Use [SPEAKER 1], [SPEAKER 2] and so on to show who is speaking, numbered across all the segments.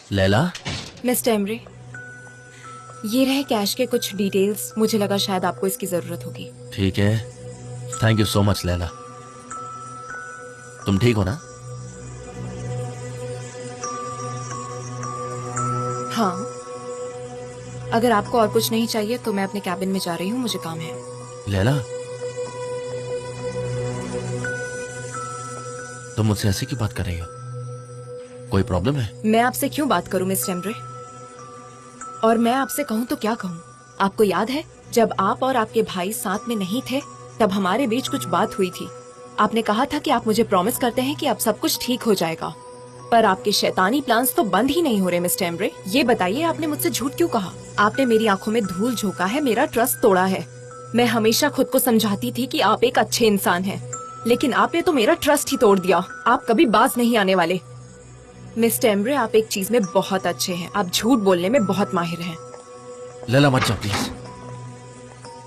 [SPEAKER 1] Laila,
[SPEAKER 2] mister Emre, ये रहे cash के कुछ डिटेल्स। मुझे लगा शायद आपको इसकी जरूरत होगी।
[SPEAKER 1] ठीक है, thank you so much Laila. तुम ठीक हो ना?
[SPEAKER 2] हाँ, अगर आपको और कुछ नहीं चाहिए तो मैं अपने कैबिन में जा रही हूँ, मुझे काम है।
[SPEAKER 1] लैला, तुम मुझसे ऐसे क्यों बात कर रही हो? कोई प्रॉब्लम है?
[SPEAKER 2] मैं आपसे क्यों बात करूं मिस्टर एमरे? और मैं आपसे कहूं तो क्या कहूं? आपको याद है जब आप और आपके भाई साथ में नहीं थे तब हमारे बीच कुछ बात हुई थी। आपने कहा था कि आप मुझे प्रॉमिस करते हैं कि अब सब कुछ ठीक हो जाएगा, पर आपके शैतानी प्लान्स तो बंद ही नहीं हो रहे मिस्टर एमरे। ये बताइए आपने मुझसे झूठ क्यों कहा? आपने मेरी आंखों में धूल झोंका है, मेरा ट्रस्ट तोड़ा है। मैं हमेशा खुद को समझाती थी कि आप एक अच्छे इंसान हैं, लेकिन आपने तो मेरा ट्रस्ट ही तोड़ दिया। आप कभी बाज नहीं आने वाले। मिस्टर एमरे, आप एक चीज में बहुत अच्छे हैं, आप झूठ बोलने में बहुत माहिर हैं।
[SPEAKER 1] लैला मत जाओ please,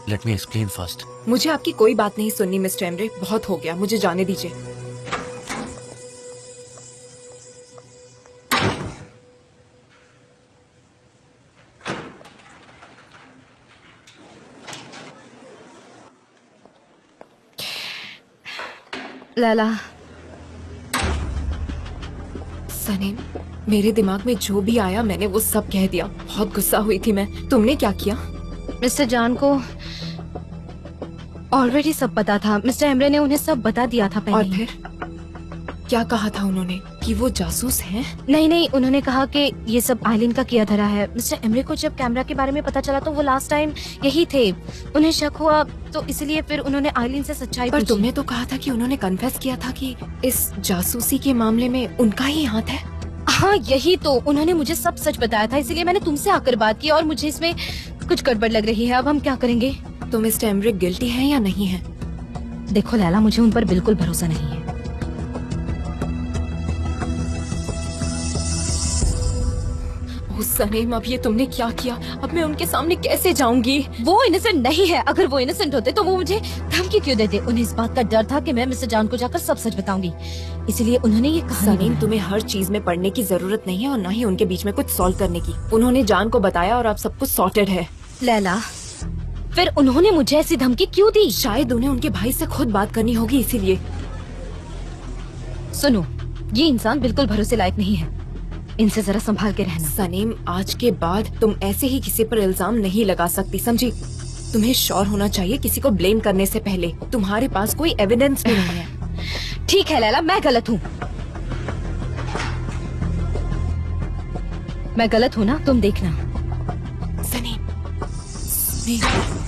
[SPEAKER 1] let me explain first.
[SPEAKER 2] मुझे आपकी कोई बात नहीं सुननी मिस्टर एमरे, बहुत हो गया, मुझे जाने दीजिए।
[SPEAKER 3] लैला,
[SPEAKER 2] सनीम, मेरे दिमाग में जो भी आया मैंने वो सब कह दिया। बहुत गुस्सा हुई थी मैं। तुमने क्या किया?
[SPEAKER 3] मिस्टर जान को ऑलरेडी सब पता था। मिस्टर एमरे ने उन्हें सब बता दिया था पहले।
[SPEAKER 2] और फिर क्या कहा था उन्होंने? कि वो जासूस हैं?
[SPEAKER 3] नहीं, उन्होंने कहा कि ये सब आइलिन का किया धरा है। मिस्टर एमरे को जब कैमरा के बारे में पता चला तो वो लास्ट टाइम यही थे। उन्हें शक हुआ तो इसलिए फिर उन्होंने आइलिन से सच्चाई
[SPEAKER 2] पर
[SPEAKER 3] पूछी।
[SPEAKER 2] तुमने तो कहा था कि उन्होंने कन्फेस किया था कि इस जासूसी के मामले में उनका ही हाथ है।
[SPEAKER 3] हाँ, यही तो। उन्होंने मुझे सब सच बताया था, इसलिए मैंने तुमसे आकर बात की और मुझे इसमें कुछ गड़बड़ लग रही है। अब हम क्या करेंगे?
[SPEAKER 2] तो मिस्टर एमरे गिल्टी है या नहीं है?
[SPEAKER 3] देखो लैला, मुझे उन पर बिल्कुल भरोसा नहीं है।
[SPEAKER 2] ओह सनीम, अब ये तुमने क्या किया? अब मैं उनके सामने कैसे जाऊंगी?
[SPEAKER 3] वो इनोसेंट नहीं है। अगर वो इनोसेंट होते तो वो मुझे धमकी क्यों देते? उन्हें इस बात का डर था कि मैं मिस्टर जान को जाकर सब सच बताऊंगी, इसलिए उन्होंने ये कहा।
[SPEAKER 2] सनीम, तुम्हें हर चीज में पढ़ने की जरूरत नहीं है और न ही उनके बीच में कुछ सॉल्व करने की। उन्होंने जान को बताया और अब सब कुछ सॉर्टेड है।
[SPEAKER 3] लैला, फिर उन्होंने मुझे ऐसी धमकी क्यों दी?
[SPEAKER 2] शायद उन्हें उनके भाई से खुद बात करनी होगी, इसीलिए।
[SPEAKER 3] सुनो, ये इंसान बिल्कुल भरोसे लायक नहीं है। इनसे जरा संभाल के रहना।
[SPEAKER 2] सनीम, आज के बाद तुम ऐसे ही किसी पर इल्जाम नहीं लगा सकती, समझी? तुम्हें श्योर होना चाहिए किसी को ब्लेम करने से पहले। तुम्हारे पास कोई एविडेंस भी नहीं है।
[SPEAKER 3] ठीक है लैला, मैं गलत हूँ। मैं गलत हूँ ना, तुम देखना।
[SPEAKER 2] सनीम, सनीम।